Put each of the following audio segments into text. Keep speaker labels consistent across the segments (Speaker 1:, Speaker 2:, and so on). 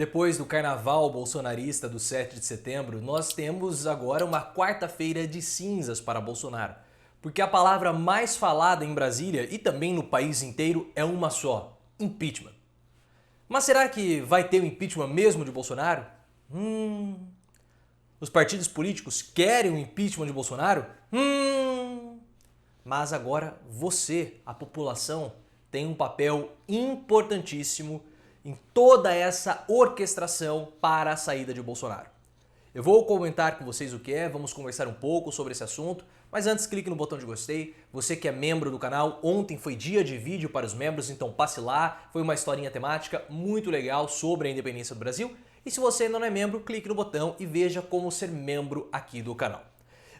Speaker 1: Depois do carnaval bolsonarista do 7 de setembro, nós temos agora uma quarta-feira de cinzas para Bolsonaro. Porque a palavra mais falada em Brasília e também no país inteiro é uma só: impeachment. Mas será que vai ter o impeachment mesmo de Bolsonaro? Os partidos políticos querem o impeachment de Bolsonaro? Mas agora você, a população, tem um papel importantíssimo em toda essa orquestração para a saída de Bolsonaro. Eu vou comentar com vocês o que é, vamos conversar um pouco sobre esse assunto, mas antes clique no botão de gostei. Você que é membro do canal, ontem foi dia de vídeo para os membros, então passe lá, foi uma historinha temática muito legal sobre a independência do Brasil. E se você ainda não é membro, clique no botão e veja como ser membro aqui do canal.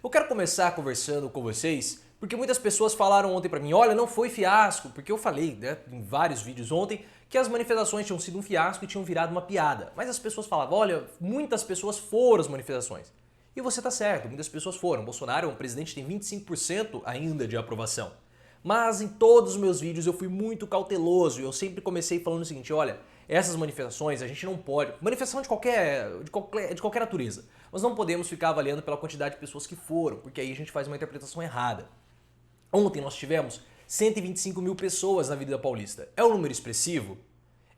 Speaker 1: Eu quero começar conversando com vocês, porque muitas pessoas falaram ontem pra mim, olha, não foi fiasco, porque eu falei em vários vídeos ontem que as manifestações tinham sido um fiasco e tinham virado uma piada. Mas as pessoas falavam, olha, muitas pessoas foram às manifestações. E você tá certo, muitas pessoas foram. Bolsonaro é um presidente que tem 25% ainda de aprovação. Mas em todos os meus vídeos eu fui muito cauteloso e eu sempre comecei falando o seguinte, olha, essas manifestações a gente não pode, manifestação de qualquer natureza, nós não podemos ficar avaliando pela quantidade de pessoas que foram, porque aí a gente faz uma interpretação errada. Ontem nós tivemos 125 mil pessoas na Avenida Paulista. É um número expressivo?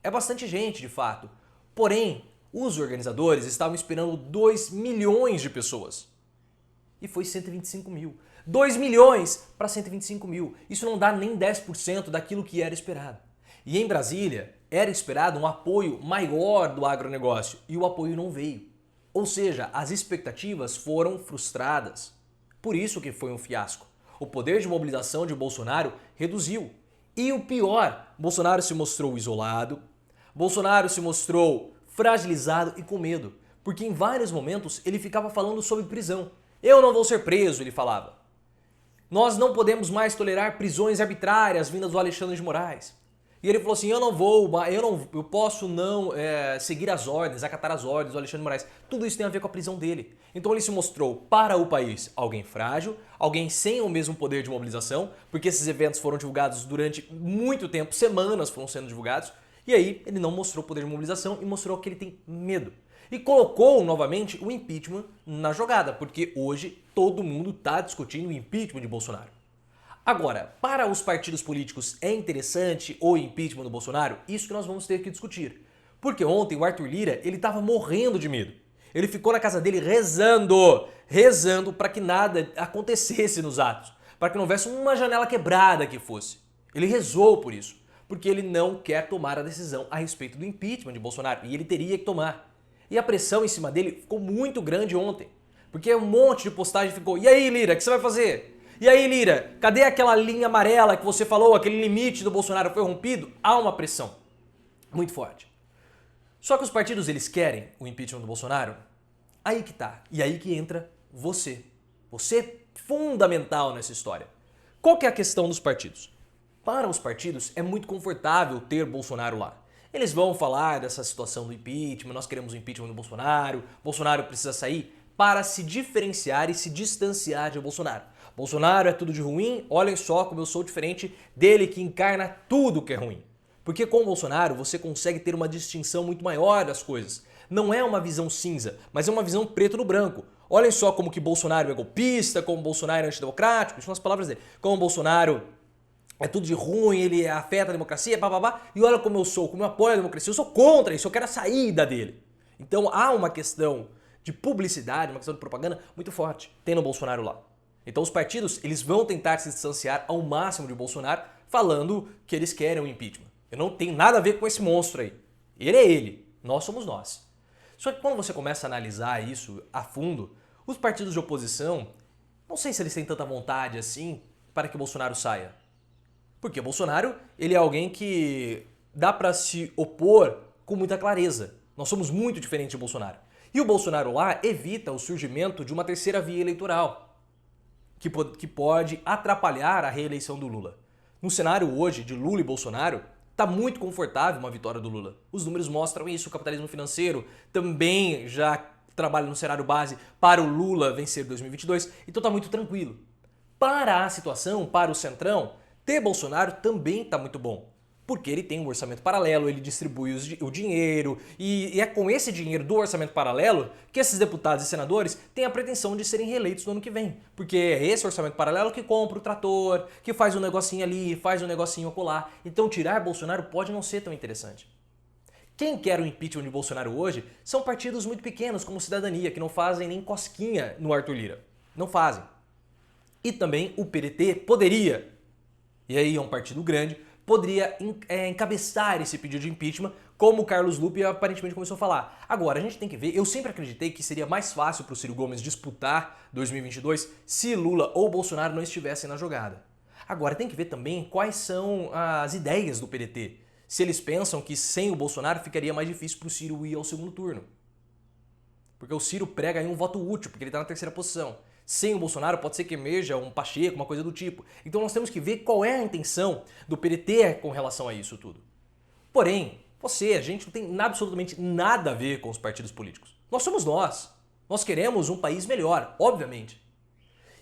Speaker 1: É bastante gente, de fato. Porém, os organizadores estavam esperando 2 milhões de pessoas. E foi 125 mil. 2 milhões para 125 mil. Isso não dá nem 10% daquilo que era esperado. E em Brasília, era esperado um apoio maior do agronegócio e o apoio não veio. Ou seja, as expectativas foram frustradas. Por isso que foi um fiasco. O poder de mobilização de Bolsonaro reduziu. E o pior, Bolsonaro se mostrou isolado, Bolsonaro se mostrou fragilizado e com medo. Porque em vários momentos ele ficava falando sobre prisão. Eu não vou ser preso, ele falava. Nós não podemos mais tolerar prisões arbitrárias vindas do Alexandre de Moraes. E ele falou assim, eu posso não seguir as ordens, acatar as ordens do Alexandre de Moraes. Tudo isso tem a ver com a prisão dele. Então ele se mostrou para o país alguém frágil, alguém sem o mesmo poder de mobilização, porque esses eventos foram divulgados durante muito tempo, semanas foram sendo divulgados, e aí ele não mostrou poder de mobilização e mostrou que ele tem medo. E colocou novamente o impeachment na jogada, porque hoje todo mundo está discutindo o impeachment de Bolsonaro. Agora, para os partidos políticos é interessante o impeachment do Bolsonaro? Isso que nós vamos ter que discutir. Porque ontem o Arthur Lira, ele estava morrendo de medo. Ele ficou na casa dele rezando para que nada acontecesse nos atos, para que não houvesse uma janela quebrada que fosse. Ele rezou por isso, porque ele não quer tomar a decisão a respeito do impeachment de Bolsonaro, e ele teria que tomar. E a pressão em cima dele ficou muito grande ontem, porque um monte de postagem ficou, e aí Lira, o que você vai fazer? E aí, Lira, cadê aquela linha amarela que você falou, aquele limite do Bolsonaro foi rompido? Há uma pressão muito forte. Só que os partidos, eles querem o impeachment do Bolsonaro? Aí que tá. E aí que entra você. Você é fundamental nessa história. Qual que é a questão dos partidos? Para os partidos, é muito confortável ter Bolsonaro lá. Eles vão falar dessa situação do impeachment, nós queremos o impeachment do Bolsonaro, Bolsonaro precisa sair, para se diferenciar e se distanciar de Bolsonaro. Bolsonaro é tudo de ruim, olhem só como eu sou diferente dele que encarna tudo que é ruim. Porque com o Bolsonaro você consegue ter uma distinção muito maior das coisas. Não é uma visão cinza, mas é uma visão preto no branco. Olhem só como que Bolsonaro é golpista, como Bolsonaro é antidemocrático, isso são as palavras dele. Como Bolsonaro é tudo de ruim, ele afeta a democracia, bababá. E olha como eu sou, como eu apoio a democracia, eu sou contra isso, eu quero a saída dele. Então há uma questão de publicidade, uma questão de propaganda muito forte, tem no Bolsonaro lá. Então os partidos, eles vão tentar se distanciar ao máximo de Bolsonaro, falando que eles querem o impeachment. Eu não tenho nada a ver com esse monstro aí. Ele é ele, nós somos nós. Só que quando você começa a analisar isso a fundo, os partidos de oposição, não sei se eles têm tanta vontade assim para que Bolsonaro saia. Porque Bolsonaro, ele é alguém que dá para se opor com muita clareza. Nós somos muito diferentes de Bolsonaro. E o Bolsonaro lá evita o surgimento de uma terceira via eleitoral, que pode atrapalhar a reeleição do Lula. No cenário hoje de Lula e Bolsonaro, está muito confortável uma vitória do Lula. Os números mostram isso, o capitalismo financeiro também já trabalha no cenário base para o Lula vencer 2022, então está muito tranquilo. Para a situação, para o Centrão, ter Bolsonaro também está muito bom. Porque ele tem um orçamento paralelo, ele distribui o dinheiro e é com esse dinheiro do orçamento paralelo que esses deputados e senadores têm a pretensão de serem reeleitos no ano que vem. Porque é esse orçamento paralelo que compra o trator, que faz um negocinho ali, faz um negocinho acolá. Então tirar Bolsonaro pode não ser tão interessante. Quem quer o impeachment de Bolsonaro hoje são partidos muito pequenos, como Cidadania, que não fazem nem cosquinha no Arthur Lira. Não fazem. E também o PDT poderia, e aí é um partido grande, poderia encabeçar esse pedido de impeachment, como o Carlos Lupe aparentemente começou a falar. Agora, a gente tem que ver, eu sempre acreditei que seria mais fácil para o Ciro Gomes disputar 2022 se Lula ou Bolsonaro não estivessem na jogada. Agora, tem que ver também quais são as ideias do PDT. Se eles pensam que sem o Bolsonaro ficaria mais difícil para o Ciro ir ao segundo turno. Porque o Ciro prega aí um voto útil, porque ele está na terceira posição. Sem o Bolsonaro pode ser que emerja um Pacheco, uma coisa do tipo. Então nós temos que ver qual é a intenção do PDT com relação a isso tudo. Porém, a gente não tem absolutamente nada a ver com os partidos políticos. Nós somos nós. Nós queremos um país melhor, obviamente.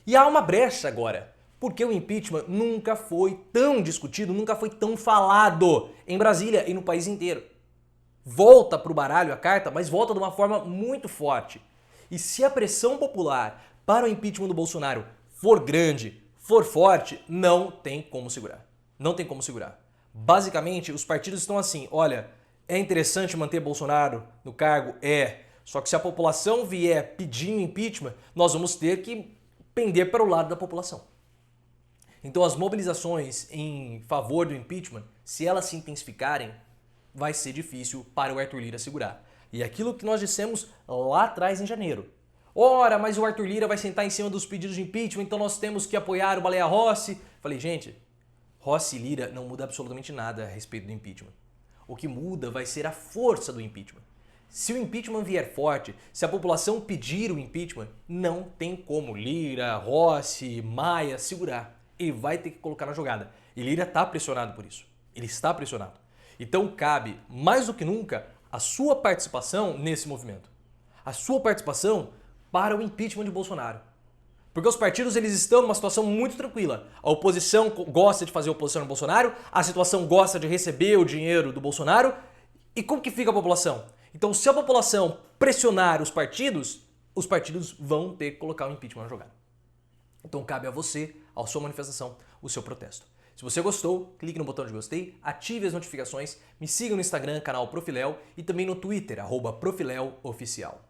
Speaker 1: E há uma brecha agora, porque o impeachment nunca foi tão discutido, nunca foi tão falado em Brasília e no país inteiro. Volta para o baralho a carta, mas volta de uma forma muito forte. E se a pressão popular para o impeachment do Bolsonaro for grande, for forte, não tem como segurar. Não tem como segurar. Basicamente, os partidos estão assim, olha, é interessante manter Bolsonaro no cargo? É. Só que se a população vier pedindo impeachment, nós vamos ter que pender para o lado da população. Então as mobilizações em favor do impeachment, se elas se intensificarem, vai ser difícil para o Arthur Lira segurar. E aquilo que nós dissemos lá atrás em janeiro. Ora, mas o Arthur Lira vai sentar em cima dos pedidos de impeachment, então nós temos que apoiar o Baleia Rossi. Falei, gente, Rossi e Lira não muda absolutamente nada a respeito do impeachment. O que muda vai ser a força do impeachment. Se o impeachment vier forte, se a população pedir o impeachment, não tem como Lira, Rossi, Maia segurar. Ele vai ter que colocar na jogada. E Lira está pressionado por isso. Ele está pressionado. Então cabe, mais do que nunca, a sua participação nesse movimento. A sua participação para o impeachment de Bolsonaro. Porque os partidos eles estão numa situação muito tranquila. A oposição gosta de fazer oposição ao Bolsonaro, a situação gosta de receber o dinheiro do Bolsonaro. E como que fica a população? Então, se a população pressionar os partidos vão ter que colocar o impeachment na jogada. Então cabe a você, a sua manifestação, o seu protesto. Se você gostou, clique no botão de gostei, ative as notificações, me siga no Instagram, canal Profiléu, e também no Twitter, @profileoficial.